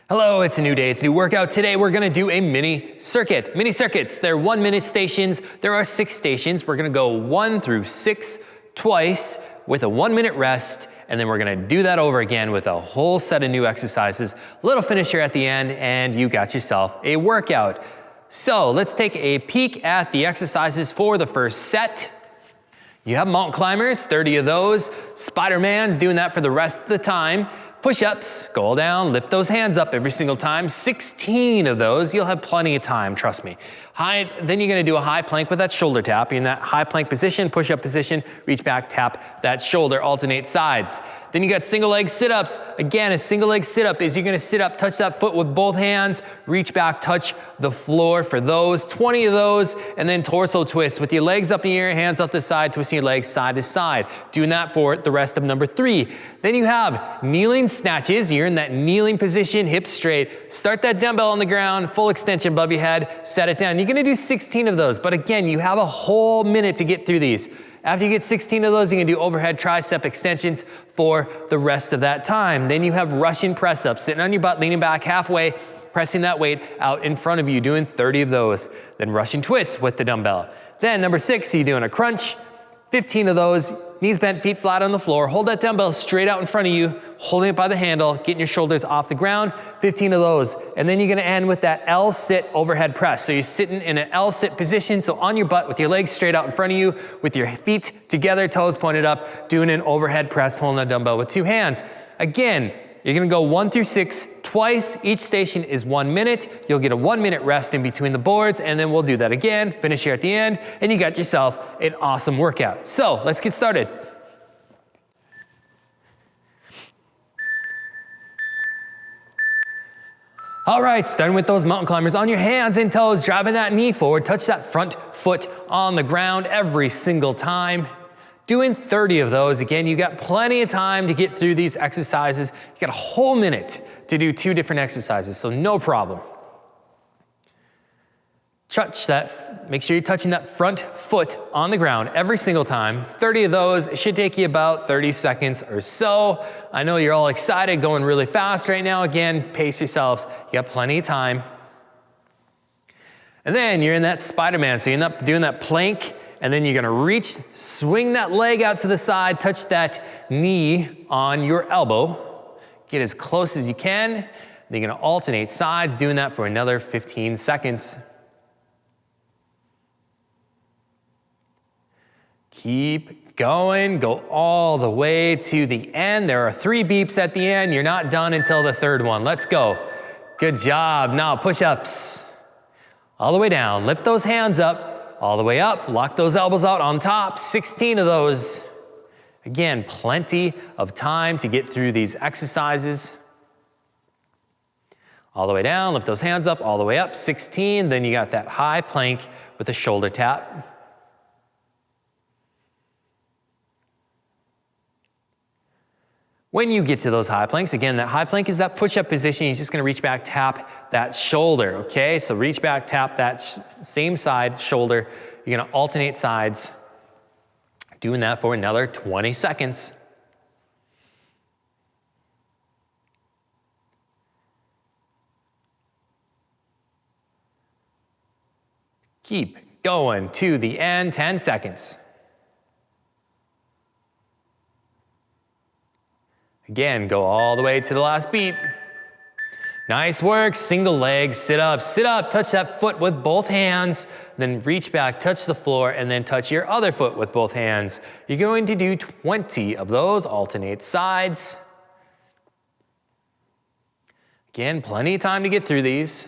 Hello, it's a new day, it's a new workout. Today we're gonna do a mini circuit. Mini circuits, they're 1 minute stations. There are 6 stations. We're gonna go 1 through 6 twice with a 1 minute rest, and then we're gonna do that over again with a whole set of new exercises. A little finisher at the end, and you got yourself a workout. So let's take a peek at the exercises for the first set. You have mountain climbers, 30 of those. Spidermans, doing that for the rest of the time. Push-ups, go down, lift those hands up every single time. 16 of those, you'll have plenty of time, trust me. Then you're gonna do a high plank with that shoulder tap. You're in that high plank position, push-up position, reach back, tap that shoulder, alternate sides. Then you got single leg sit-ups. Again, a single leg sit-up is you're gonna sit up, touch that foot with both hands, reach back, touch the floor for those, 20 of those, and then torso twist with your legs up in the air, hands up the side, twisting your legs side to side. Doing that for the rest of number 3. Then you have kneeling snatches. You're in that kneeling position, hips straight. Start that dumbbell on the ground, full extension above your head, set it down. You're gonna do 16 of those, but again, you have a whole minute to get through these. After you get 16 of those, you're gonna do overhead tricep extensions for the rest of that time. Then you have Russian press ups, sitting on your butt, leaning back halfway, pressing that weight out in front of you, doing 30 of those. Then Russian twists with the dumbbell. Then number 6, you're doing a crunch, 15 of those, knees bent, feet flat on the floor. Hold that dumbbell straight out in front of you, holding it by the handle, getting your shoulders off the ground, 15 of those. And then you're gonna end with that L sit overhead press. So you're sitting in an L sit position, so on your butt with your legs straight out in front of you, with your feet together, toes pointed up, doing an overhead press, holding that dumbbell with 2 hands. Again, you're gonna go 1 through 6 twice. Each station is 1 minute. You'll get a 1 minute rest in between the boards, and then we'll do that again, finish here at the end, and you got yourself an awesome workout. So let's get started. All right, starting with those mountain climbers on your hands and toes, driving that knee forward, touch that front foot on the ground every single time. Doing 30 of those. Again, you got plenty of time to get through these exercises. You got a whole minute to do 2 different exercises, so no problem. Touch that, make sure you're touching that front foot on the ground every single time. 30 of those. It should take you about 30 seconds or so. I know you're all excited, going really fast right now. Again, pace yourselves. You got plenty of time. And then you're in that Spiderman, so you end up doing that plank, and then you're gonna reach, swing that leg out to the side, touch that knee on your elbow. Get as close as you can. Then you're gonna alternate sides, doing that for another 15 seconds. Keep going, go all the way to the end. There are 3 beeps at the end. You're not done until the 3rd one. Let's go. Good job. Now push-ups. All the way down, lift those hands up. All the way up, lock those elbows out on top, 16 of those. Again, plenty of time to get through these exercises. All the way down, lift those hands up, all the way up, 16. Then you got that high plank with a shoulder tap. When you get to those high planks, again, that high plank is that push-up position. You're just gonna reach back, tap that shoulder, okay? So reach back, tap that same side shoulder. You're gonna alternate sides, doing that for another 20 seconds. Keep going to the end, 10 seconds. Again, go all the way to the last beat. Nice work, single leg, sit up, touch that foot with both hands, then reach back, touch the floor, and then touch your other foot with both hands. You're going to do 20 of those, alternate sides. Again, plenty of time to get through these.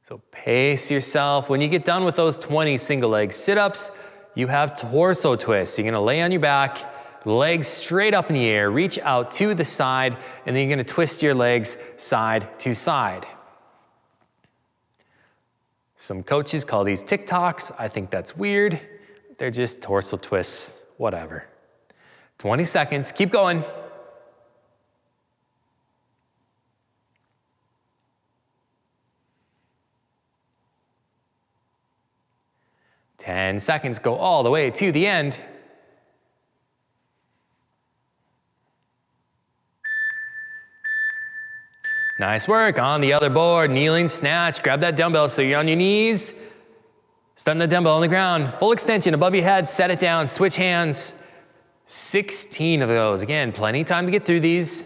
So pace yourself. When you get done with those 20 single leg sit-ups, you have torso twists. You're gonna lay on your back, legs straight up in the air, reach out to the side, and then you're gonna twist your legs side to side. Some coaches call these TikToks. I think that's weird. They're just torso twists, whatever. 20 seconds, keep going. Ten seconds, go all the way to the end. Nice work. On the other board, kneeling snatch. Grab that dumbbell so you're on your knees. Stun the dumbbell on the ground. Full extension above your head. Set it down. Switch hands. 16 of those. Again, plenty of time to get through these.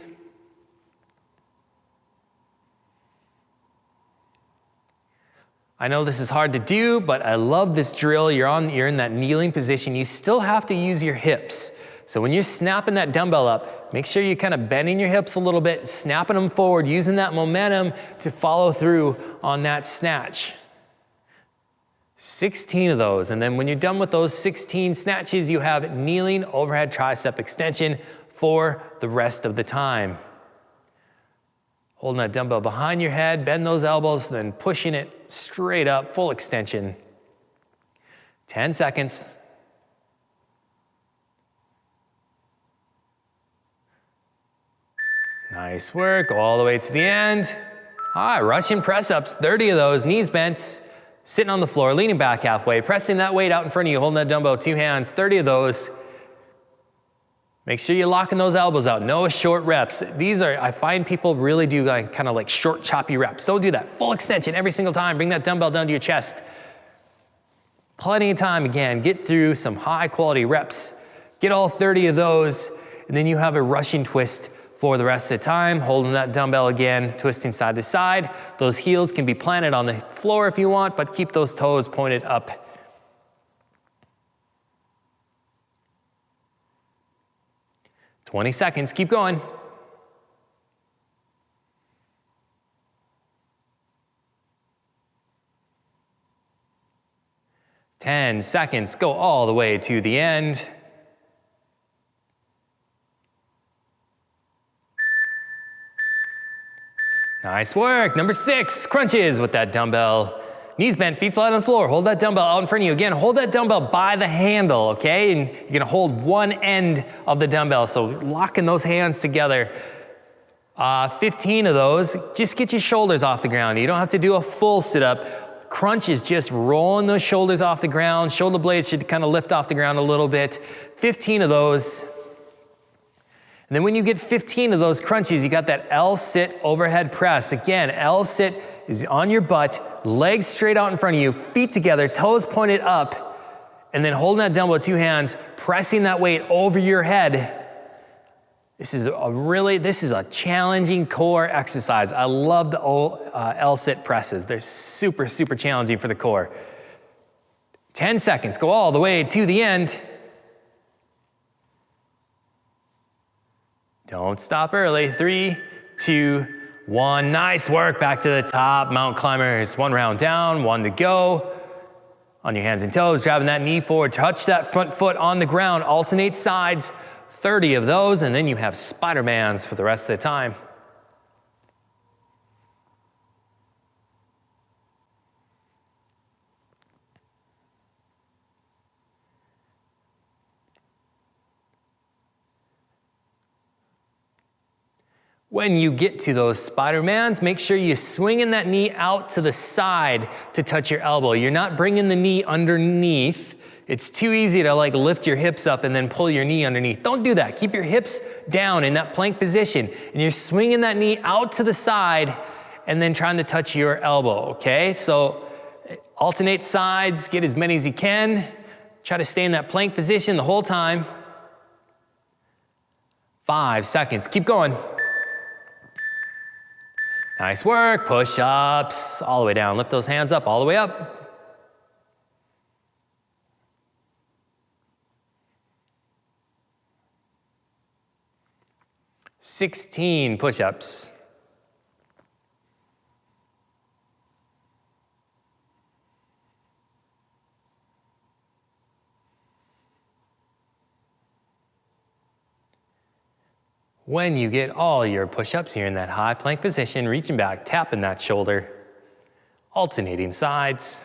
I know this is hard to do, but I love this drill. You're in that kneeling position. You still have to use your hips. So when you're snapping that dumbbell up, make sure you're kind of bending your hips a little bit, snapping them forward, using that momentum to follow through on that snatch. 16 of those. And then when you're done with those 16 snatches, you have kneeling overhead tricep extension for the rest of the time. Holding that dumbbell behind your head, bend those elbows, then pushing it straight up, full extension. 10 seconds. Nice work, go all the way to the end. All right, Russian press-ups, 30 of those, knees bent, sitting on the floor, leaning back halfway, pressing that weight out in front of you, holding that dumbbell with 2 hands, 30 of those. Make sure you're locking those elbows out, no short reps. These are, I find people really do kind of like short, choppy reps. Don't do that, full extension every single time, bring that dumbbell down to your chest. Plenty of time, again, get through some high quality reps. Get all 30 of those, and then you have a Russian twist for the rest of the time, holding that dumbbell again, twisting side to side. Those heels can be planted on the floor if you want, but keep those toes pointed up. "20 seconds, keep going. "10 seconds, go all the way to the end. Nice work. Number 6, crunches with that dumbbell. Knees bent, feet flat on the floor. Hold that dumbbell out in front of you. Again, hold that dumbbell by the handle, okay? And you're gonna hold one end of the dumbbell, so locking those hands together. 15 of those. Just get your shoulders off the ground. You don't have to do a full sit-up. Crunch is just rolling those shoulders off the ground. Shoulder blades should kind of lift off the ground a little bit. 15 of those. And then when you get 15 of those crunches, you got that L-sit overhead press. Again, L-sit is on your butt, legs straight out in front of you, feet together, toes pointed up, and then holding that dumbbell with 2 hands, pressing that weight over your head. This is a challenging core exercise. I love the L-sit presses. They're super, super challenging for the core. 10 seconds, go all the way to the end. Don't stop early. 3, 2, 1. Nice work. Back to the top. Mountain climbers. 1 round down, 1 to go. On your hands and toes, driving that knee forward. Touch that front foot on the ground. Alternate sides. 30 of those, and then you have Spidermans for the rest of the time. When you get to those Spidermans, make sure you're swinging that knee out to the side to touch your elbow. You're not bringing the knee underneath. It's too easy to like lift your hips up and then pull your knee underneath. Don't do that. Keep your hips down in that plank position. And you're swinging that knee out to the side and then trying to touch your elbow, okay? So alternate sides, get as many as you can. Try to stay in that plank position the whole time. 5 seconds, keep going. Nice work, push-ups, all the way down. Lift those hands up, all the way up. 16 push-ups. When you get all your push-ups, you're in that high plank position, reaching back, tapping that shoulder, alternating sides.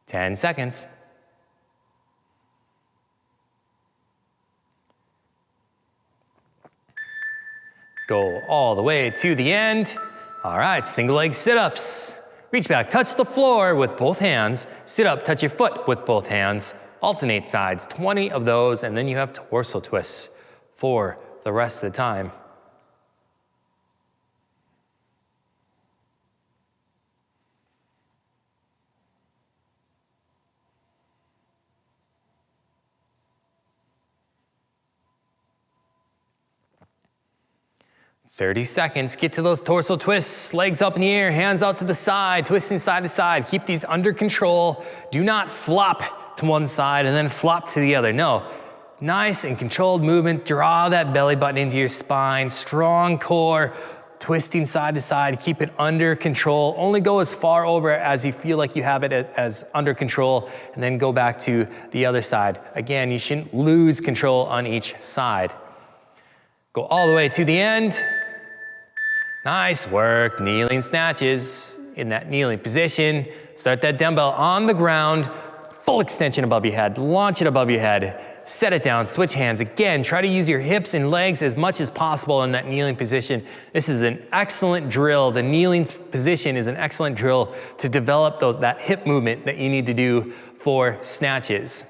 Ten seconds. Go all the way to the end. All right, single leg sit-ups. Reach back, touch the floor with both hands. Sit up, touch your foot with both hands. Alternate sides, 20 of those, and then you have torso twists for the rest of the time. "30 seconds, get to those torso twists, legs up in the air, hands out to the side, twisting side to side. Keep these under control. Do not flop to one side and then flop to the other. No, nice and controlled movement. Draw that belly button into your spine, strong core, twisting side to side. Keep it under control. Only go as far over as you feel like you have it as under control, and then go back to the other side. Again, you shouldn't lose control on each side. Go all the way to the end. Nice work, kneeling snatches. In that kneeling position, start that dumbbell on the ground, full extension above your head, launch it above your head, set it down, switch hands. Again, try to use your hips and legs as much as possible in that kneeling position. This is an excellent drill. The kneeling position is an excellent drill to develop that hip movement that you need to do for snatches.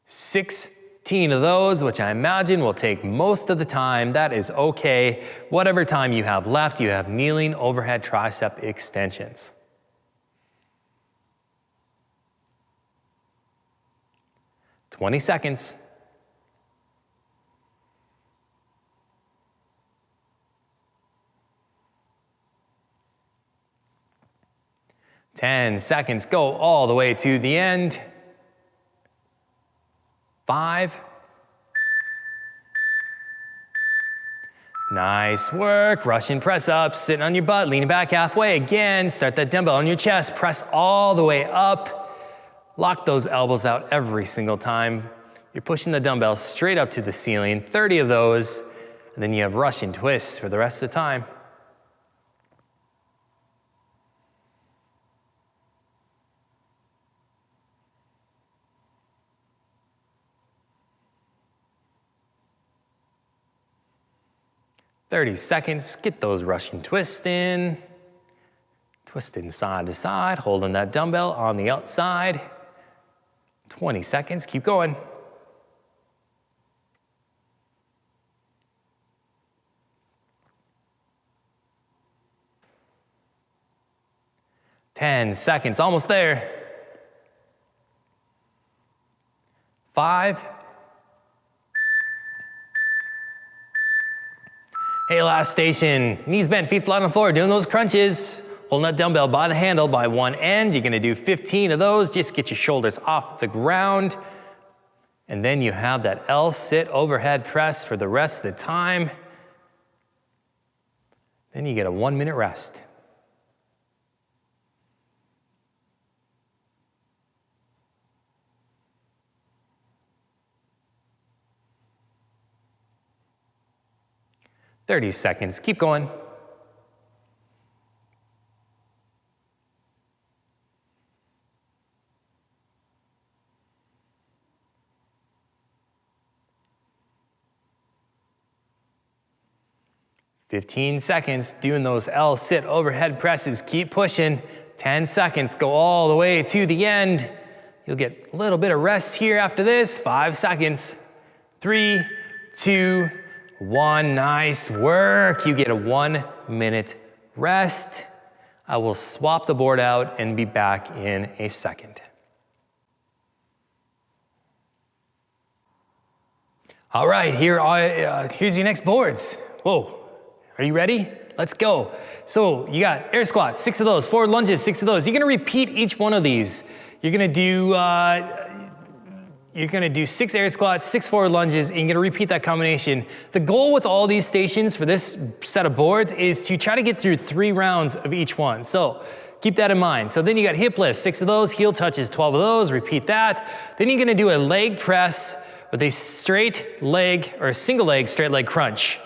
16 of those, which I imagine will take most of the time. That is okay. Whatever time you have left, you have kneeling overhead tricep extensions. "20 seconds. "10 seconds, go all the way to the end. 5. Nice work, Russian press ups, sitting on your butt, leaning back halfway. Again, start that dumbbell on your chest, press all the way up. Lock those elbows out every single time. You're pushing the dumbbell straight up to the ceiling, 30 of those, and then you have Russian twists for the rest of the time. "30 seconds, get those Russian twists in. Twisting side to side, holding that dumbbell on the outside. 20 seconds, keep going. "10 seconds, almost there. 5. Hey, last station, knees bent, feet flat on the floor, doing those crunches. Holding that dumbbell by the handle by one end. You're gonna do 15 of those. Just get your shoulders off the ground. And then you have that L-sit overhead press for the rest of the time. Then you get a 1-minute rest. "30 seconds, keep going. "15 seconds, doing those L-sit overhead presses. Keep pushing. 10 seconds, go all the way to the end. You'll get a little bit of rest here after this. 5 seconds. 3, 2, 1. Nice work. You get a 1-minute rest. I will swap the board out and be back in a second. All right, here's your next boards. Whoa, are you ready? Let's go. So you got air squats, 6 of those, forward lunges, 6 of those. You're gonna repeat each one of these. You're gonna do 6 air squats, 6 forward lunges, and you're gonna repeat that combination. The goal with all these stations for this set of boards is to try to get through 3 rounds of each one. So keep that in mind. So then you got hip lifts, 6 of those, heel touches, 12 of those, repeat that. Then you're gonna do a leg press with a straight leg or a single leg straight leg crunch.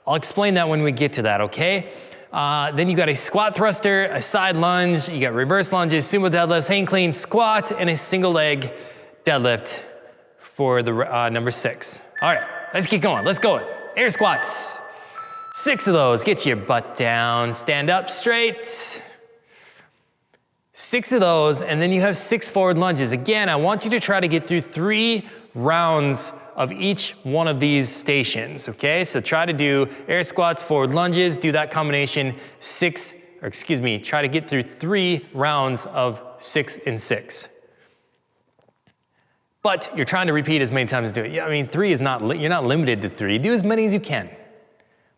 I'll explain that when we get to that, okay? Then you got a squat thruster, a side lunge, you got reverse lunges, sumo deadlifts, hang clean, squat, and a single leg deadlift for the number 6. All right. let's keep going, let's go. Air squats. 6 of those, get your butt down, stand up straight. 6 of those, and then you have 6 forward lunges. Again, I want you to try to get through 3 rounds of each one of these stations, okay? So try to do air squats, forward lunges, do that combination try to get through 3 rounds of 6 and 6. But you're trying to repeat as many times as do it. Yeah, I mean, 3 is not, you're not limited to 3. Do as many as you can.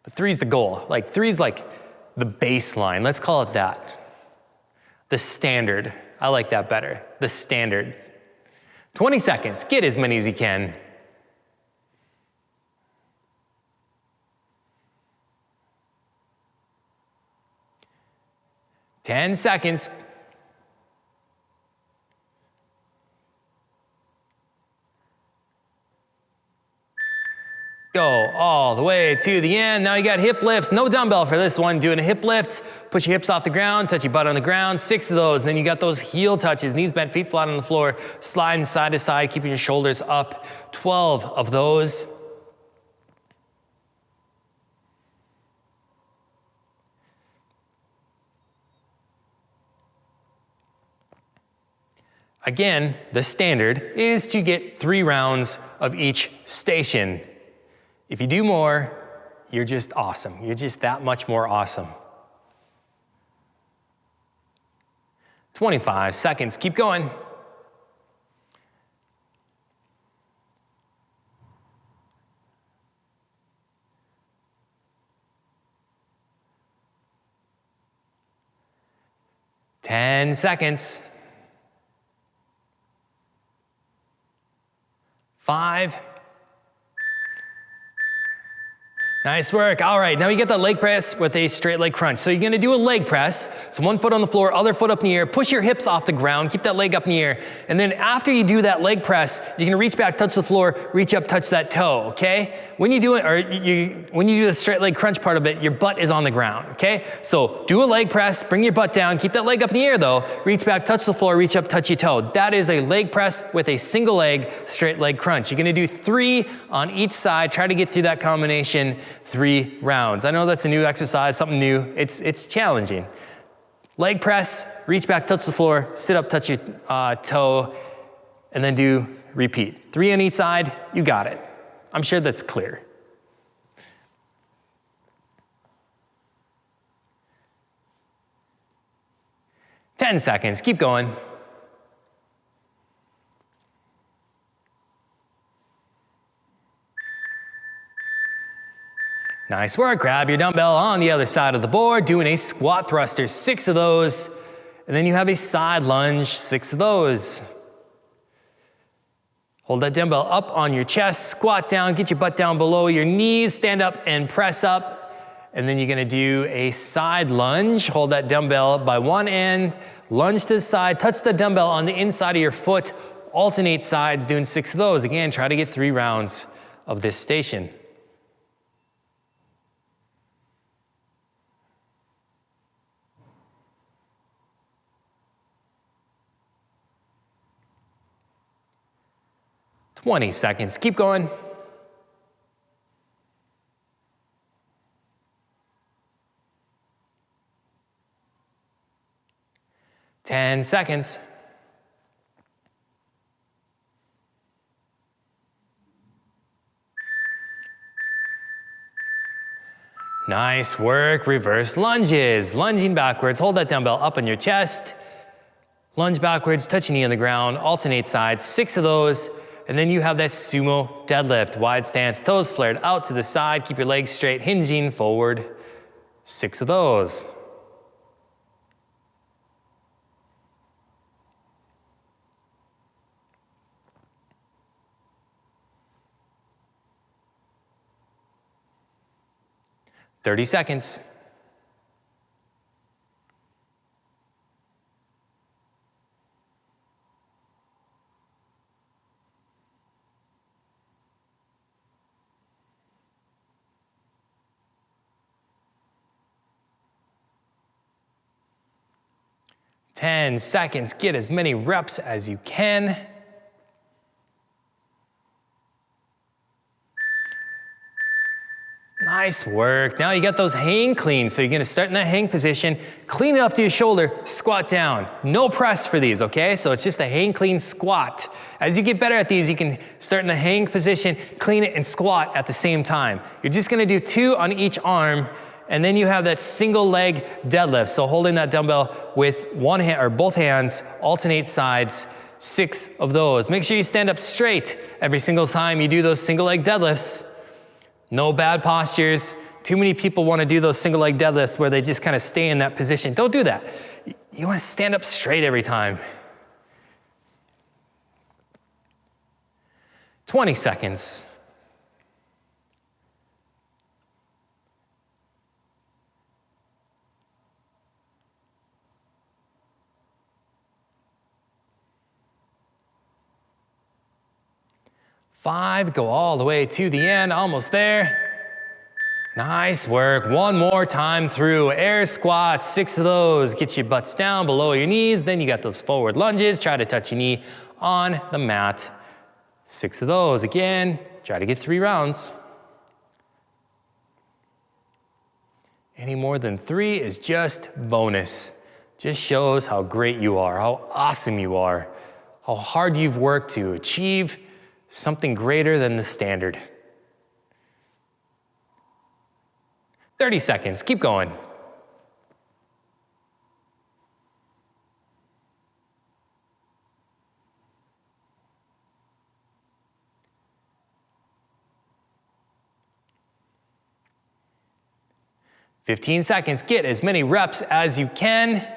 But 3 is the goal. Like 3 is like the baseline. Let's call it that. The standard. I like that better. The standard. 20 seconds. Get as many as you can. Ten seconds. Go all the way to the end. Now you got hip lifts, no dumbbell for this one. Doing a hip lift, push your hips off the ground, touch your butt on the ground, 6 of those. And then you got those heel touches, knees bent, feet flat on the floor, sliding side to side, keeping your shoulders up. 12 of those. Again, the standard is to get 3 rounds of each station. If you do more, you're just awesome. You're just that much more awesome. 25 seconds, keep going. Ten seconds. 5. Nice work. All right, now you get that leg press with a straight leg crunch. So you're gonna do a leg press. So 1 foot on the floor, other foot up in the air, push your hips off the ground, keep that leg up in the air. And then after you do that leg press, you're gonna reach back, touch the floor, reach up, touch that toe, okay? When you do it, when you do the straight leg crunch part of it, your butt is on the ground, okay? So do a leg press, bring your butt down, keep that leg up in the air though, reach back, touch the floor, reach up, touch your toe. That is a leg press with a single leg, straight leg crunch. You're gonna do 3 on each side, try to get through that combination 3 rounds. I know that's a new exercise, something new. It's challenging. Leg press, reach back, touch the floor, sit up, touch your toe, and then do repeat. 3 on each side, you got it. I'm sure that's clear. Ten seconds, keep going. Nice work, grab your dumbbell on the other side of the board, doing a squat thruster, 6 of those, and then you have a side lunge, 6 of those. Hold that dumbbell up on your chest, squat down, get your butt down below your knees, stand up and press up, and then you're gonna do a side lunge. Hold that dumbbell by one end, lunge to the side, touch the dumbbell on the inside of your foot, alternate sides, doing 6 of those. Again, try to get 3 rounds of this station. Twenty seconds, keep going. Ten seconds. Nice work, reverse lunges. Lunging backwards, hold that dumbbell up on your chest. Lunge backwards, touch your knee on the ground, alternate sides, 6 of those. And then you have that sumo deadlift, wide stance, toes flared out to the side, keep your legs straight, hinging forward, 6 of those. Thirty seconds. Ten seconds, get as many reps as you can. Nice work. Now you got those hang cleans. So you're gonna start in that hang position, clean it up to your shoulder, squat down. No press for these, okay? So it's just a hang clean squat. As you get better at these, you can start in the hang position, clean it and squat at the same time. You're just gonna do 2 on each arm, and then you have that single leg deadlift. So holding that dumbbell with one hand or both hands, alternate sides, 6 of those. Make sure you stand up straight every single time you do those single leg deadlifts. No bad postures. Too many people want to do those single leg deadlifts where they just kind of stay in that position. Don't do that. You want to stand up straight every time. 20 seconds. Five, go all the way to the end, almost there. Nice work, one more time through. Air squats, 6 of those. Get your butts down below your knees, then you got those forward lunges. Try to touch your knee on the mat. 6 of those, again, try to get 3 rounds. Any more than 3 is just bonus. Just shows how great you are, how awesome you are, how hard you've worked to achieve something greater than the standard. 30 seconds, keep going. "15 seconds, get as many reps as you can.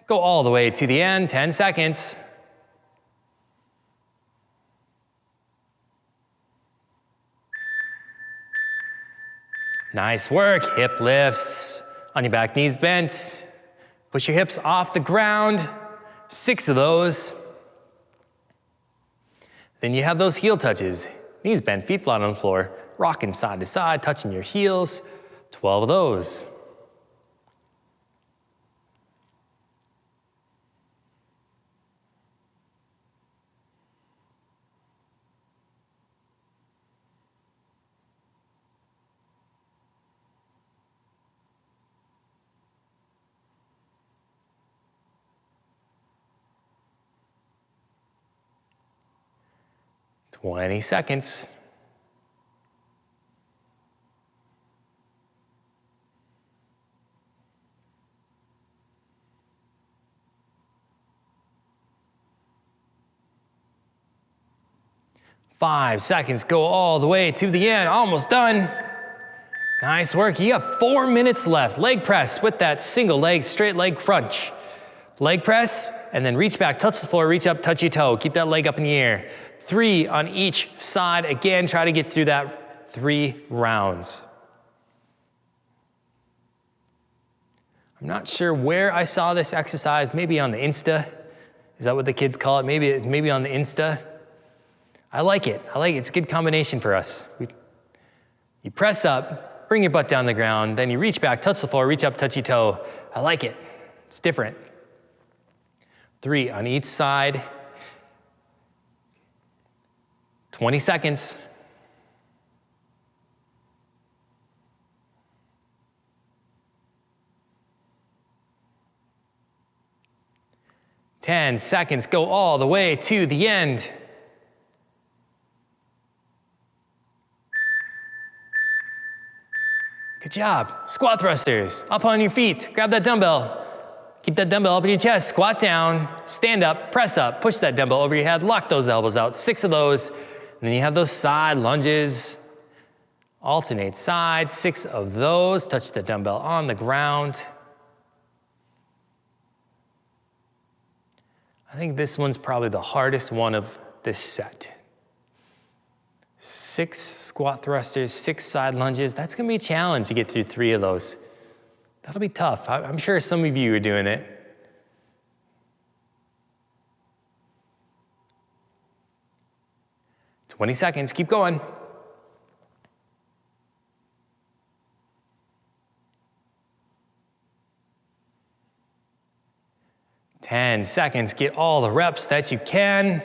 Go all the way to the end, 10 seconds. Nice work, hip lifts on your back, knees bent. Push your hips off the ground, 6 of those. Then you have those heel touches. Knees bent, feet flat on the floor, rocking side to side, touching your heels, 12 of those. "20 seconds. "5 seconds, go all the way to the end, almost done. Nice work, you got 4 minutes left. Leg press with that single leg, straight leg crunch. Leg press, and then reach back, touch the floor, reach up, touch your toe. Keep that leg up in the air. 3 on each side. Again, try to get through that 3 rounds. I'm not sure where I saw this exercise, maybe on the Insta. Is that what the kids call it? Maybe on the Insta. I like it. It's a good combination for us. You press up, bring your butt down the ground, then you reach back, touch the floor, reach up, touch your toe. I like it. It's different. 3 on each side. 20 seconds. "10 seconds, go all the way to the end. Good job. Squat thrusters, up on your feet. Grab that dumbbell. Keep that dumbbell up in your chest. Squat down, stand up, press up, push that dumbbell over your head, lock those elbows out. 6 of those. And then you have those side lunges. Alternate sides, 6 of those. Touch the dumbbell on the ground. I think this one's probably the hardest one of this set. 6 squat thrusters, 6 side lunges. That's gonna be a challenge to get through 3 of those. That'll be tough. I'm sure some of you are doing it. "20 seconds, keep going. "10 seconds, get all the reps that you can.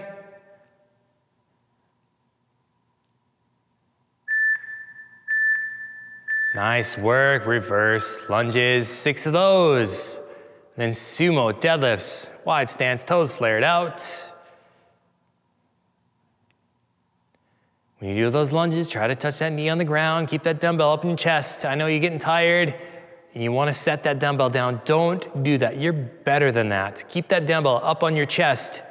Nice work, reverse lunges, 6 of those. Then sumo deadlifts, wide stance, toes flared out. When you do those lunges, try to touch that knee on the ground, keep that dumbbell up in your chest. I know you're getting tired and you wanna set that dumbbell down. Don't do that, you're better than that. Keep that dumbbell up on your chest,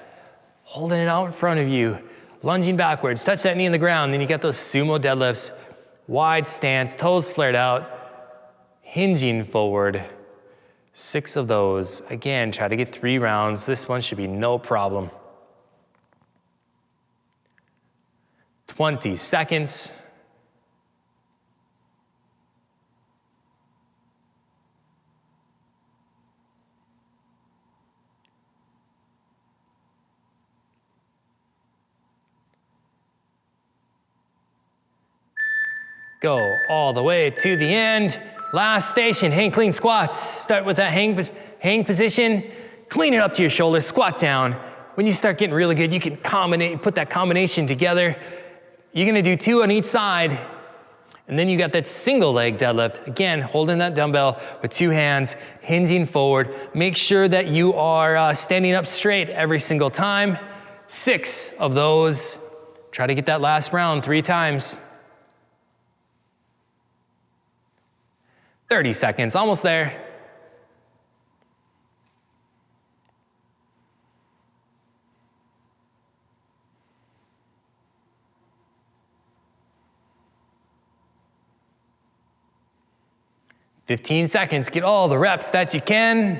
holding it out in front of you, lunging backwards, touch that knee on the ground, then you get those sumo deadlifts, wide stance, toes flared out, hinging forward. 6 of those. Again, try to get 3 rounds. This one should be no problem. 20 seconds. Go all the way to the end. Last station, hang clean squats. Start with that hang position. Clean it up to your shoulders, squat down. When you start getting really good, you can put that combination together. You're gonna do 2 on each side. And then you got that single leg deadlift. Again, holding that dumbbell with 2 hands, hinging forward. Make sure that you are standing up straight every single time. 6 of those. Try to get that last round 3 times. 30 seconds, almost there. "15 seconds, get all the reps that you can.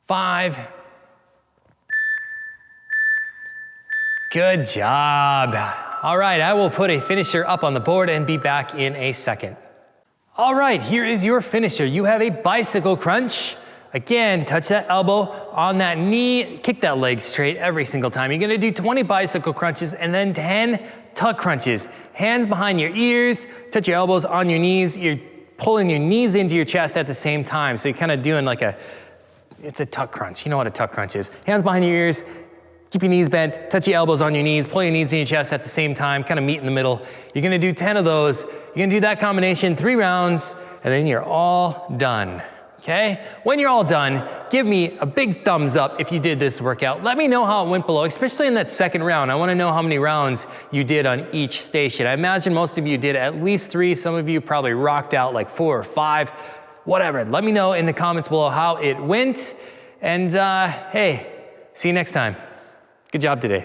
Five. Good job. All right, I will put a finisher up on the board and be back in a second. All right, here is your finisher. You have a bicycle crunch. Again, touch that elbow on that knee, kick that leg straight every single time. You're gonna do 20 bicycle crunches and then 10 tuck crunches. Hands behind your ears, touch your elbows on your knees. You're pulling your knees into your chest at the same time. So you're kind of doing like it's a tuck crunch. You know what a tuck crunch is. Hands behind your ears, keep your knees bent, touch your elbows on your knees, pull your knees in your chest at the same time, kind of meet in the middle. You're gonna do 10 of those. You're gonna do that combination 3 rounds, and then you're all done, okay? When you're all done, give me a big thumbs up if you did this workout. Let me know how it went below, especially in that second round. I wanna know how many rounds you did on each station. I imagine most of you did at least 3. Some of you probably rocked out like 4 or 5, whatever. Let me know in the comments below how it went. And hey, see you next time. Good job today.